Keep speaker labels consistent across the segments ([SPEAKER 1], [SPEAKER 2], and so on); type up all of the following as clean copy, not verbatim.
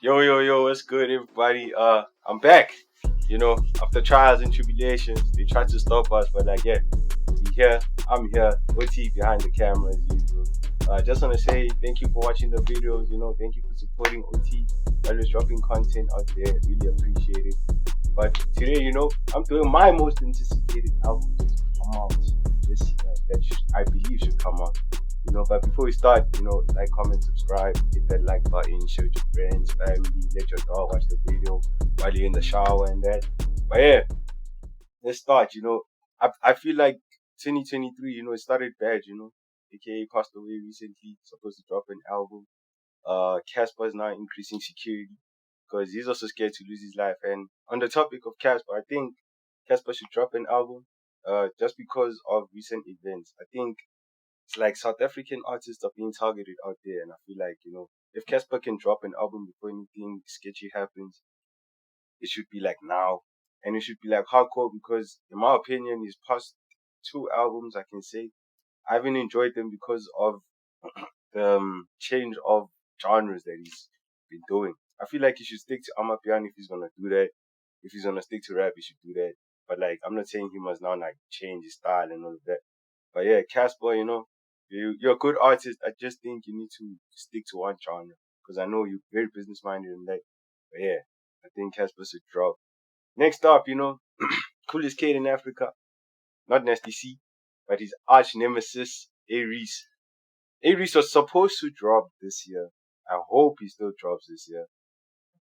[SPEAKER 1] Yo, yo, yo, what's good, everybody? I'm back. After trials and tribulations, they tried to stop us, but like, yeah, we here. I'm here. OT behind the camera as usual. I just want to say thank you for watching the videos. Thank you for supporting OT. Always dropping content out there. Really appreciate it. But today, I'm doing my most anticipated album to come out this year that I believe should come out. But before we start, like, comment, subscribe, hit that like button, share with your friends, family, let your dog watch the video while you're in the shower and that. But yeah, let's start. I feel like 2023, it started bad, AKA passed away recently, supposed to drop an album. Casper is now increasing security because he's also scared to lose his life. And on the topic of Casper, I think Casper should drop an album, just because of recent events. I think it's like South African artists are being targeted out there, and I feel like, if Casper can drop an album before anything sketchy happens, it should be like now, and it should be like hardcore because, in my opinion, his past two albums, I can say, I haven't enjoyed them because of the change of genres that he's been doing. I feel like he should stick to Amapiano if he's gonna do that. If he's gonna stick to rap, he should do that. But like, I'm not saying he must now like change his style and all of that. But yeah, Casper, you're a good artist. I just think you need to stick to one genre because I know you're very business minded and that. But yeah, I think Casper should drop. Next up, coolest kid in Africa, not Nasty C, but his arch nemesis, Aries. Aries was supposed to drop this year. I hope he still drops this year.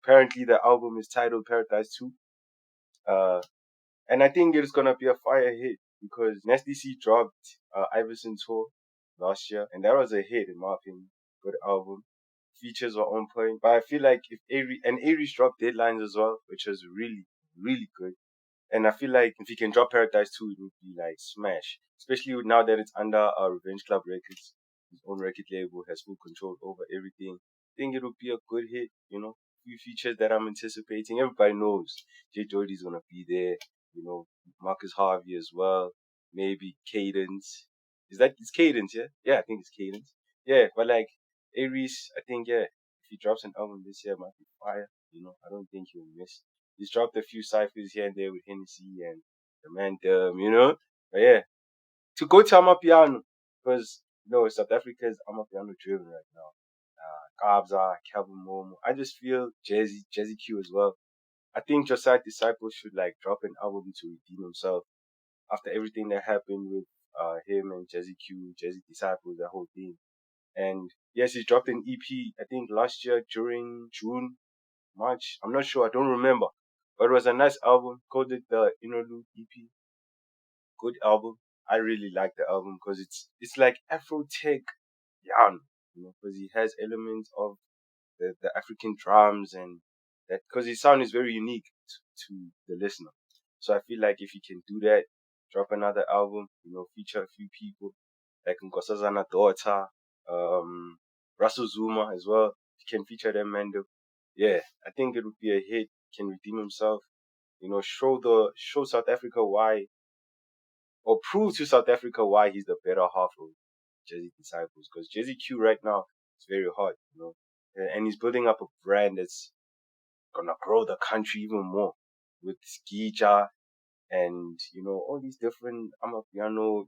[SPEAKER 1] Apparently, the album is titled Paradise 2. Uh, and I think it's gonna be a fire hit because Nasty C dropped Iverson Tour last year, and that was a hit in my opinion. Good album. Features were on point, but I feel like if Aries dropped Deadlines as well, which was really, really good. And I feel like if he can drop Paradise 2, it would be like smash. Especially now that it's under Revenge Club Records. His own record label has full control over everything. I think it would be a good hit, Few features that I'm anticipating. Everybody knows J. Jody's gonna be there, Marcus Harvey as well. Maybe Cadence. It's Cadence, yeah? Yeah, I think it's Cadence. Yeah, but like Aries, I think, yeah, if he drops an album this year, it might be fire. I don't think he'll miss. He's dropped a few ciphers here and there with Hennessy and the man But yeah, to go to Amapiano, because South Africa is Amapiano driven right now. Kabza, Calvin Momo. I just feel Jazzy Q as well. I think Josiah Disciple should like drop an album to redeem himself after everything that happened with him and Jazzy Q, Jazzy Disciple, that whole thing. And yes, he dropped an EP, I think last year during June, March. I'm not sure. I don't remember. But it was a nice album. Called it the Interlude EP. Good album. I really like the album because it's like Afro tech yarn, because he has elements of the African drums and that because his sound is very unique to the listener. So I feel like if he can do that, drop another album, feature a few people like Nkosazana Daughter, um, Russell Zuma as well. He can feature them, man. Yeah, I think it would be a hit. Can redeem himself. Show South Africa why, or prove to South Africa why he's the better half of Jazzy Disciples. Because Jazzy Q right now is very hot, and he's building up a brand that's gonna grow the country even more with Skija and all these different Amapiano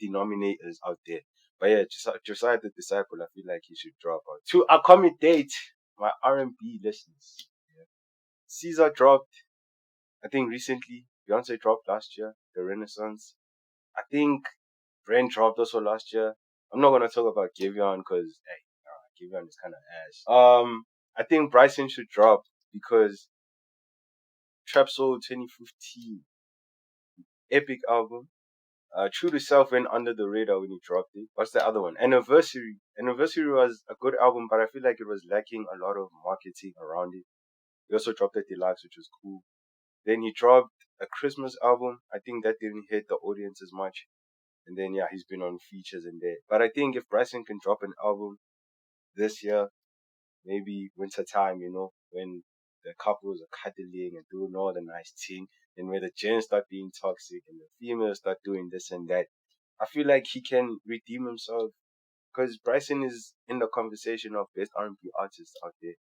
[SPEAKER 1] denominators out there. But yeah, Josiah the Disciple, I feel like he should drop out to accommodate my R&B listeners. Yeah. Caesar dropped, I think recently. Beyonce dropped last year. The Renaissance. I think Brent dropped also last year. I'm not gonna talk about Giveon because hey, Giveon is kind of ass. I think Bryson should drop because Trap Soul 2015 epic album. True to Self went under the radar when he dropped it. What's the other one? Anniversary. Anniversary was a good album, but I feel like it was lacking a lot of marketing around it. He also dropped a deluxe, which was cool. Then he dropped a Christmas album. I think that didn't hit the audience as much. And then yeah, he's been on features and that. But I think if Bryson can drop an album this year, maybe winter time, when the couples are cuddling and doing all the nice thing, and where the gents start being toxic and the females start doing this and that, I feel like he can redeem himself because Bryson is in the conversation of best R&B artists out there.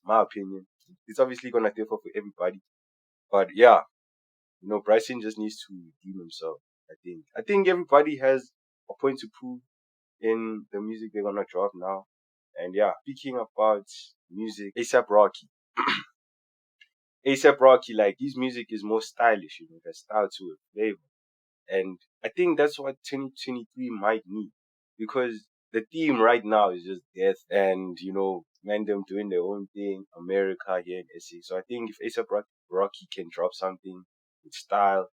[SPEAKER 1] My opinion. It's obviously gonna differ for everybody, but yeah, Bryson just needs to redeem himself. I think everybody has a point to prove in the music they're gonna drop now. And yeah, speaking about music, ASAP Rocky. ASAP Rocky, like his music is more stylish, there's style to it, flavor. And I think that's what 2023 might need. Because the theme right now is just death and, men them doing their own thing, America here in SA. So I think if ASAP Rocky can drop something with style,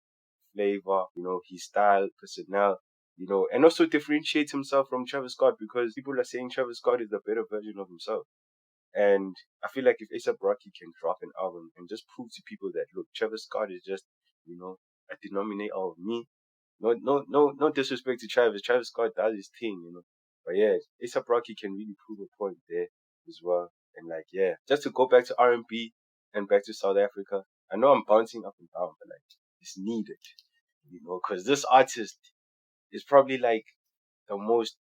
[SPEAKER 1] flavor, his style, personnel, and also differentiate himself from Travis Scott because people are saying Travis Scott is the better version of himself. And I feel like if ASAP Rocky can drop an album and just prove to people that look, Travis Scott is just, a denominator of me. No disrespect to Travis. Travis Scott does his thing. But yeah, ASAP Rocky can really prove a point there as well. And like, yeah, just to go back to R&B and back to South Africa. I know I'm bouncing up and down, but like, it's needed, because this artist is probably like the most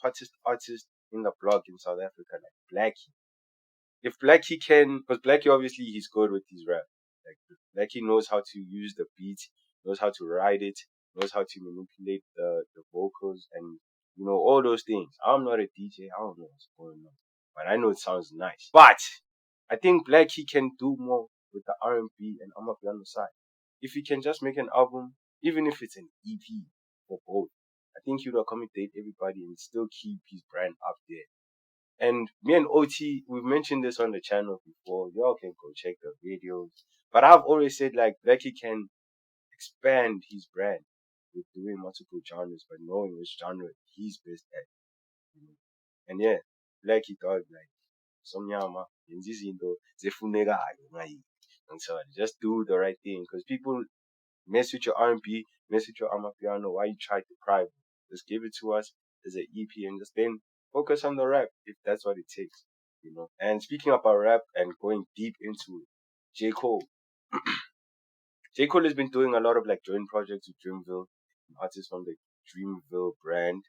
[SPEAKER 1] hottest artist in the block in South Africa, like Blackie. If Blackie can, because Blackie obviously he's good with his rap. Like Blackie knows how to use the beat, knows how to ride it, knows how to manipulate the vocals, and all those things. I'm not a DJ, I don't know what's going on, but I know it sounds nice. But I think Blackie can do more with the R&B and Amapiano side. If he can just make an album, even if it's an EP for both, I think he would accommodate everybody and still keep his brand up there. And me and OT, we've mentioned this on the channel before. Y'all can go check the videos. But I've always said like Blackie can expand his brand with doing multiple genres, but knowing which genre he's best at. And yeah, Blackie dog like somnyama yenza izinto zefunekayo ngayi. And so just do the right thing because people mess with your R&B, mess with your Amapiano. Why you try to deprive it? Just give it to us as an EP and just then focus on the rap if that's what it takes. And speaking about rap and going deep into it, J. Cole. J. Cole has been doing a lot of like joint projects with Dreamville, artists from the Dreamville brand.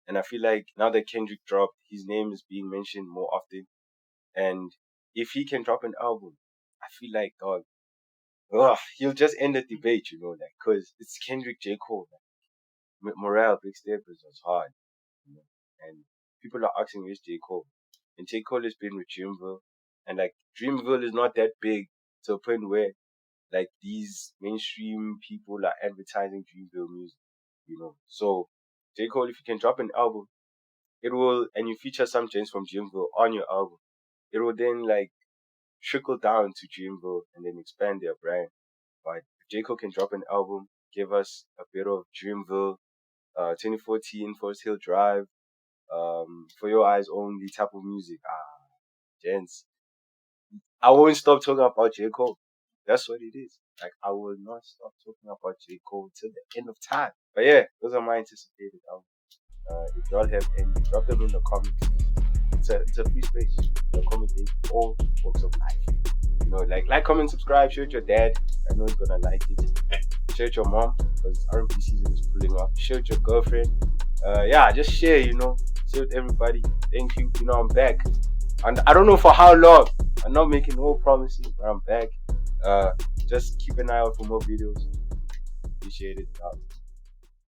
[SPEAKER 1] And I feel like now that Kendrick dropped, his name is being mentioned more often. And if he can drop an album, I feel like, dog, he'll just end the debate, like, cause it's Kendrick J. Cole. Like, morale, big steppers was hard, and people are asking where's J. Cole, and J. Cole has been with Dreamville, and like Dreamville is not that big to a point where like these mainstream people are advertising Dreamville music. So J. Cole, if you can drop an album, it will, and you feature some gems from Dreamville on your album, it will then like trickle down to Dreamville and then expand their brand. But if J. Cole can drop an album, give us a bit of Dreamville, 2014 Forest Hill Drive, For Your Eyes Only type of music. Gents, I won't stop talking about J. Cole. That's what it is. Like, I will not stop talking about J. Cole till the end of time. But yeah, those are my anticipated albums. If y'all have any, drop them in the comments. It's a free space. You accommodate all walks of life. Like, comment, subscribe, share with your dad. I know he's gonna like it. Share with your mom because R&B season is pulling up. Share with your girlfriend. Just share. Share with everybody. Thank you. I'm back, and I don't know for how long. I'm not making no promises, but I'm back. Just keep an eye out for more videos. Appreciate it.